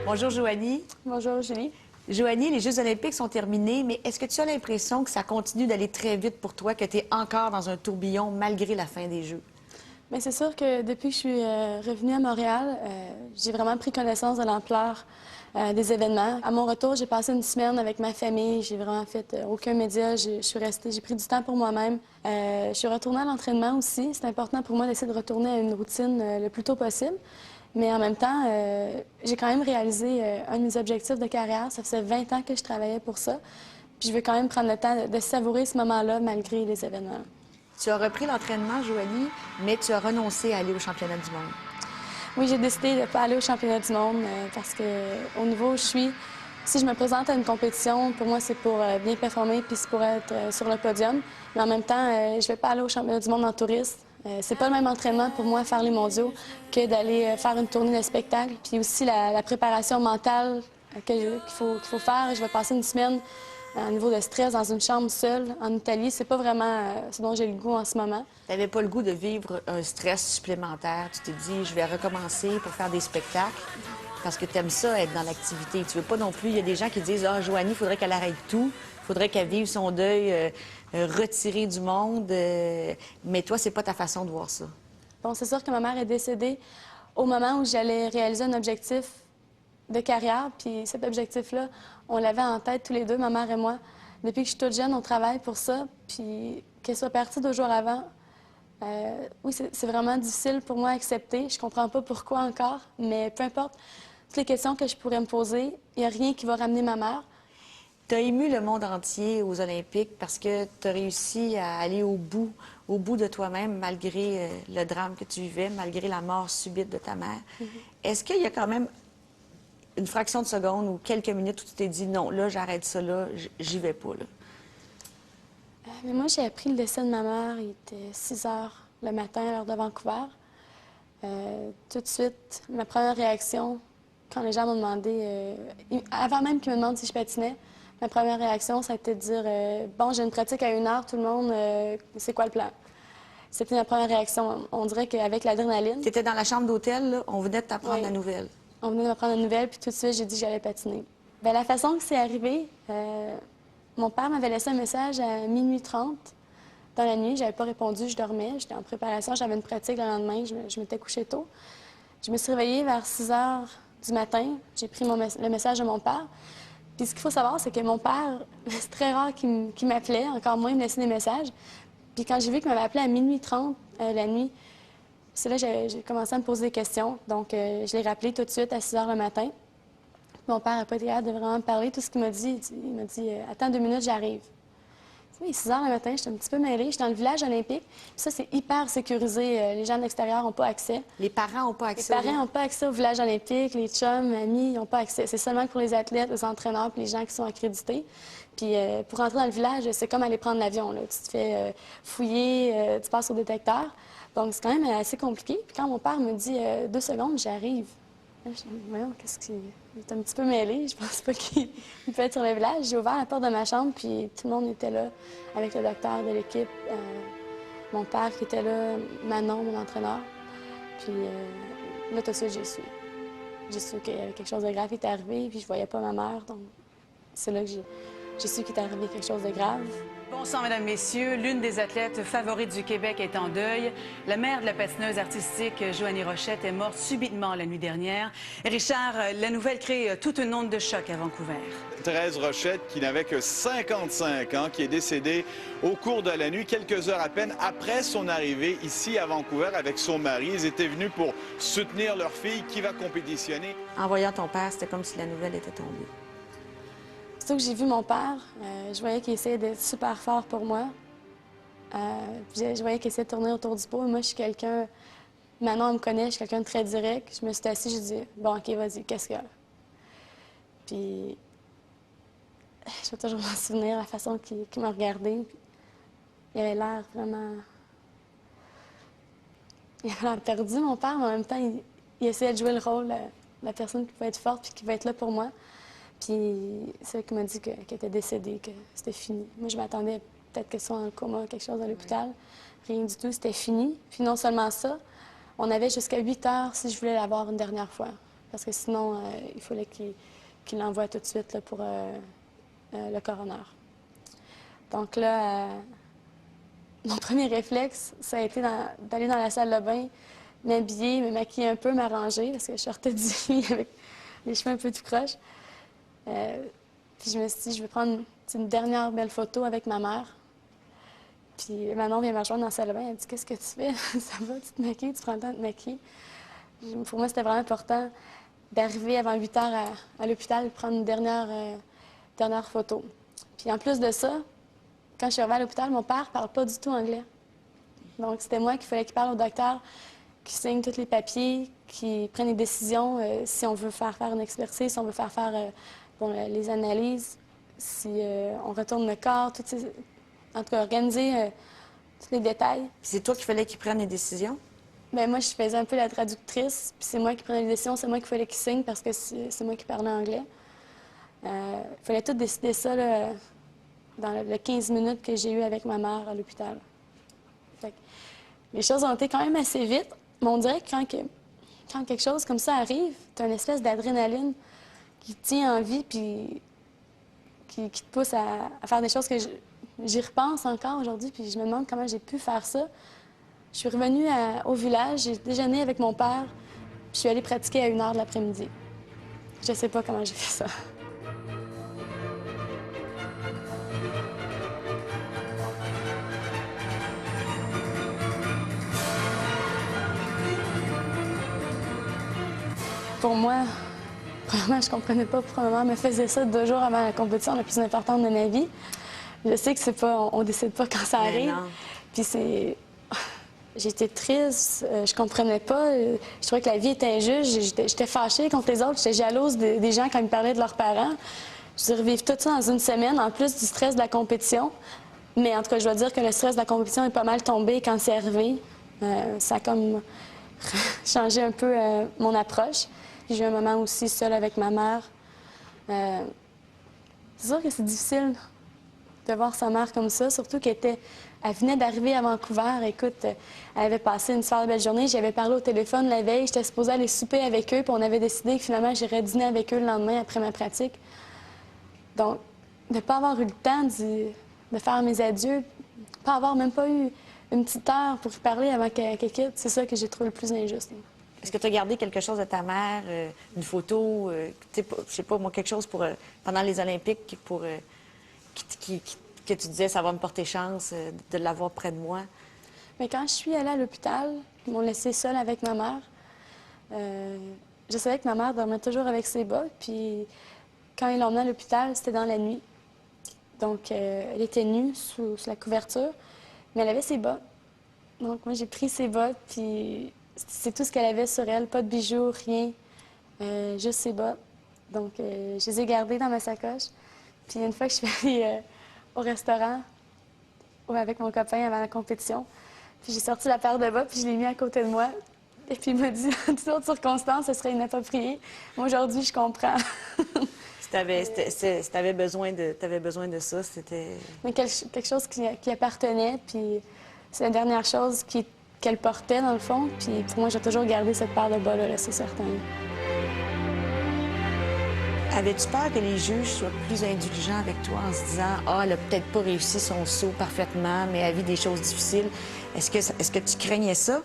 Bonjour, Joanie. Bonjour, Julie. Joanie, les Jeux olympiques sont terminés, mais est-ce que tu as l'impression que ça continue d'aller très vite pour toi, que tu es encore dans un tourbillon malgré la fin des Jeux? Bien, c'est sûr que depuis que je suis revenue à Montréal, j'ai vraiment pris connaissance de l'ampleur des événements. À mon retour, j'ai passé une semaine avec ma famille. J'ai vraiment fait aucun média. Je suis restée, j'ai pris du temps pour moi-même. Je suis retournée à l'entraînement aussi. C'est important pour moi d'essayer de retourner à une routine le plus tôt possible. Mais en même temps, j'ai quand même réalisé un de mes objectifs de carrière. Ça faisait 20 ans que je travaillais pour ça. Puis je veux quand même prendre le temps de savourer ce moment-là malgré les événements. Tu as repris l'entraînement, Joanie, mais tu as renoncé à aller au championnat du monde. Oui, j'ai décidé de ne pas aller au championnat du monde parce que au niveau où je suis, si je me présente à une compétition, pour moi, c'est pour bien performer puis c'est pour être sur le podium. Mais en même temps, je ne vais pas aller au championnat du monde en touriste. C'est pas le même entraînement pour moi faire les mondiaux que d'aller faire une tournée de spectacle. Puis aussi la préparation mentale qu'il faut faire. Je vais passer une semaine à niveau de stress dans une chambre seule en Italie. C'est pas vraiment ce dont j'ai le goût en ce moment. Tu n'avais pas le goût de vivre un stress supplémentaire. Tu t'es dit, je vais recommencer pour faire des spectacles parce que tu aimes ça, être dans l'activité. Tu veux pas non plus... Il y a des gens qui disent, ah, Joanie, il faudrait qu'elle arrête tout. Il faudrait qu'elle vive son deuil retiré du monde. Mais toi, c'est pas ta façon de voir ça. Bon, c'est sûr que ma mère est décédée au moment où j'allais réaliser un objectif de carrière. Puis cet objectif-là, on l'avait en tête tous les deux, ma mère et moi. Depuis que je suis toute jeune, on travaille pour ça. Puis qu'elle soit partie 2 jours avant, oui, c'est vraiment difficile pour moi à accepter. Je comprends pas pourquoi encore, mais peu importe. Toutes les questions que je pourrais me poser, il n'y a rien qui va ramener ma mère. Tu as ému le monde entier aux Olympiques parce que tu as réussi à aller au bout de toi-même, malgré le drame que tu vivais, malgré la mort subite de ta mère. Est-ce qu'il y a quand même une fraction de seconde ou quelques minutes où tu t'es dit, non, là, j'arrête ça, là, j'y vais pas, là? Mais moi, j'ai appris le décès de ma mère. Il était 6 heures le matin à l'heure de Vancouver. Tout de suite, ma première réaction, quand les gens m'ont demandé, avant même qu'ils me demandent si je patinais, ma première réaction, ça a été de dire bon, j'ai une pratique à 1 heure, tout le monde, c'est quoi le plan? C'était ma première réaction. On dirait qu'avec l'adrénaline. Tu étais dans la chambre d'hôtel, là, on venait de t'apprendre la nouvelle. On venait de m'apprendre la nouvelle, puis tout de suite, j'ai dit que j'allais patiner. Bien, la façon que c'est arrivé, mon père m'avait laissé un message à minuit 30 dans la nuit. J'avais pas répondu, je dormais, j'étais en préparation, j'avais une pratique le lendemain, je m'étais couchée tôt. Je me suis réveillée vers 6 heures du matin. J'ai pris le message de mon père. Puis ce qu'il faut savoir, c'est que mon père, c'est très rare qu'il m'appelait, encore moins il me laissait des messages. Puis quand j'ai vu qu'il m'avait appelé à minuit 30 la nuit, c'est là que j'ai commencé à me poser des questions. Donc, je l'ai rappelé tout de suite à 6 heures le matin. Mon père n'a pas été capable de vraiment me parler. Tout ce qu'il m'a dit, il m'a dit « Attends 2 minutes, j'arrive ». Oui, 6 heures le matin, j'étais un petit peu mêlée. Je suis dans le village olympique. Puis ça, c'est hyper sécurisé. Les gens de l'extérieur n'ont pas accès. Les parents n'ont pas accès. Les parents n'ont pas accès au village olympique. Les chums, amis, n'ont pas accès. C'est seulement pour les athlètes, les entraîneurs puis les gens qui sont accrédités. Puis pour entrer dans le village, c'est comme aller prendre l'avion. Tu te fais fouiller, tu passes au détecteur. Donc, c'est quand même assez compliqué. Puis quand mon père me dit 2 secondes, j'arrive. Je me dis, voyons, qu'est-ce qu'il est un petit peu mêlé. Je pense pas qu'il peut être sur le village. J'ai ouvert la porte de ma chambre, puis tout le monde était là, avec le docteur de l'équipe, mon père qui était là, Manon, mon entraîneur. Puis là, tout de suite, j'ai su. J'ai su qu'il y avait quelque chose de grave qui était arrivé, puis je voyais pas ma mère. Donc, c'est là que j'ai su qu'il était arrivé quelque chose de grave. Bon sang, mesdames, messieurs, l'une des athlètes favorites du Québec est en deuil. La mère de la patineuse artistique Joanie Rochette est morte subitement la nuit dernière. Et Richard, la nouvelle crée toute une onde de choc à Vancouver. Thérèse Rochette, qui n'avait que 55 ans, qui est décédée au cours de la nuit, quelques heures à peine après son arrivée ici à Vancouver avec son mari. Ils étaient venus pour soutenir leur fille qui va compétitionner. En voyant ton père, c'était comme si la nouvelle était tombée. Surtout que j'ai vu mon père, je voyais qu'il essayait d'être super fort pour moi. Je voyais qu'il essayait de tourner autour du pot. Et moi, je suis quelqu'un... Maintenant, on me connaît, je suis quelqu'un de très direct. Je me suis assise, je dis bon, OK, vas-y, qu'est-ce qu'il y a? Puis... Je vais toujours m'en souvenir, la façon qu'il m'a regardé. Il avait l'air vraiment... Il avait l'air perdu, mon père, mais en même temps, il essayait de jouer le rôle de la personne qui va être forte puis qui va être là pour moi. Puis c'est lui qui m'a dit qu'elle était décédée, que c'était fini. Moi, je m'attendais peut-être qu'elle soit en coma, quelque chose à l'hôpital. Rien du tout, c'était fini. Puis non seulement ça, on avait jusqu'à 8 heures si je voulais la voir une dernière fois. parce que sinon, il fallait qu'il l'envoie tout de suite là, pour le coroner. Donc là, mon premier réflexe, ça a été d'aller dans la salle de bain, m'habiller, me maquiller un peu, m'arranger, parce que je sortais du lit avec les cheveux un peu tout croche. Puis je me suis dit, je vais prendre une dernière belle photo avec ma mère. Puis Manon vient me rejoindre dans la salle de bain, elle me dit « Qu'est-ce que tu fais? Ça va, tu te maquilles, tu prends le temps de te maquiller? » Pour moi, c'était vraiment important d'arriver avant 8 heures à l'hôpital et prendre une dernière photo. Puis en plus de ça, quand je suis arrivée à l'hôpital, mon père ne parle pas du tout anglais. Donc c'était moi qu'il fallait qu'il parle au docteur, qui signe tous les papiers, qui prenne les décisions si on veut faire une expertise, si on veut faire les analyses, si on retourne le corps, en tout cas, organiser tous les détails. C'est toi qu'il fallait qu'il prenne les décisions? Bien, moi, je faisais un peu la traductrice, puis c'est moi qui prenais les décisions, c'est moi qu'il fallait qu'il signe parce que c'est moi qui parlais anglais. Il fallait tout décider ça là, dans les 15 minutes que j'ai eues avec ma mère à l'hôpital. Les choses ont été quand même assez vite, mais on dirait que quand quelque chose comme ça arrive, tu as une espèce d'adrénaline qui te tient en vie, puis qui te pousse à faire des choses que j'y repense encore aujourd'hui, puis je me demande comment j'ai pu faire ça. Je suis revenue au village, j'ai déjeuné avec mon père, puis je suis allée pratiquer à 1h de l'après-midi. Je sais pas comment j'ai fait ça. Pour moi, premièrement, je comprenais pas pourquoi ma mère me faisait ça 2 jours avant la compétition la plus importante de ma vie. Je sais que c'est pas, on décide pas quand ça arrive. Puis c'est... J'étais triste, je comprenais pas. Je trouvais que la vie était injuste. J'étais fâchée contre les autres. J'étais jalouse des gens quand ils me parlaient de leurs parents. Je suis revivre tout ça dans une semaine, en plus du stress de la compétition. Mais en tout cas, je dois dire que le stress de la compétition est pas mal tombé quand c'est arrivé. Ça a comme changé un peu mon approche. J'ai eu un moment aussi seule avec ma mère. C'est sûr que c'est difficile de voir sa mère comme ça, surtout qu'elle venait d'arriver à Vancouver. Écoute, elle avait passé une super belle journée. J'avais parlé au téléphone la veille. J'étais supposée aller souper avec eux, puis on avait décidé que finalement, j'irais dîner avec eux le lendemain après ma pratique. Donc, de ne pas avoir eu le temps de faire mes adieux, pas avoir même pas eu une petite heure pour parler avant qu'elle quitte, c'est ça que j'ai trouvé le plus injuste. Est-ce que tu as gardé quelque chose de ta mère, une photo, je sais pas, moi, quelque chose pour pendant les Olympiques pour que tu disais ça va me porter chance de l'avoir près de moi? Mais quand je suis allée à l'hôpital, ils m'ont laissée seule avec ma mère. Je savais que ma mère dormait toujours avec ses bas, puis quand ils l'ont emmenée à l'hôpital, c'était dans la nuit. Donc, elle était nue sous la couverture, mais elle avait ses bas. Donc, moi, j'ai pris ses bas, puis c'est tout ce qu'elle avait sur elle, pas de bijoux, rien, juste ses bas. Donc, je les ai gardés dans ma sacoche. Puis une fois que je suis allée au restaurant avec mon copain avant la compétition, puis j'ai sorti la paire de bas, puis je l'ai mis à côté de moi. Et puis il m'a dit, en toute autre circonstance, ce serait inapproprié. Moi, aujourd'hui, je comprends. Si t'avais besoin de ça, c'était... Mais quelque chose qui appartenait, puis c'est la dernière chose qu'elle portait, dans le fond. Puis pour moi, j'ai toujours gardé cette paire de bas-là, c'est certain. Avais-tu peur que les juges soient plus indulgents avec toi en se disant « Ah, elle a peut-être pas réussi son saut parfaitement, mais elle vit des choses difficiles ». Est-ce que tu craignais ça?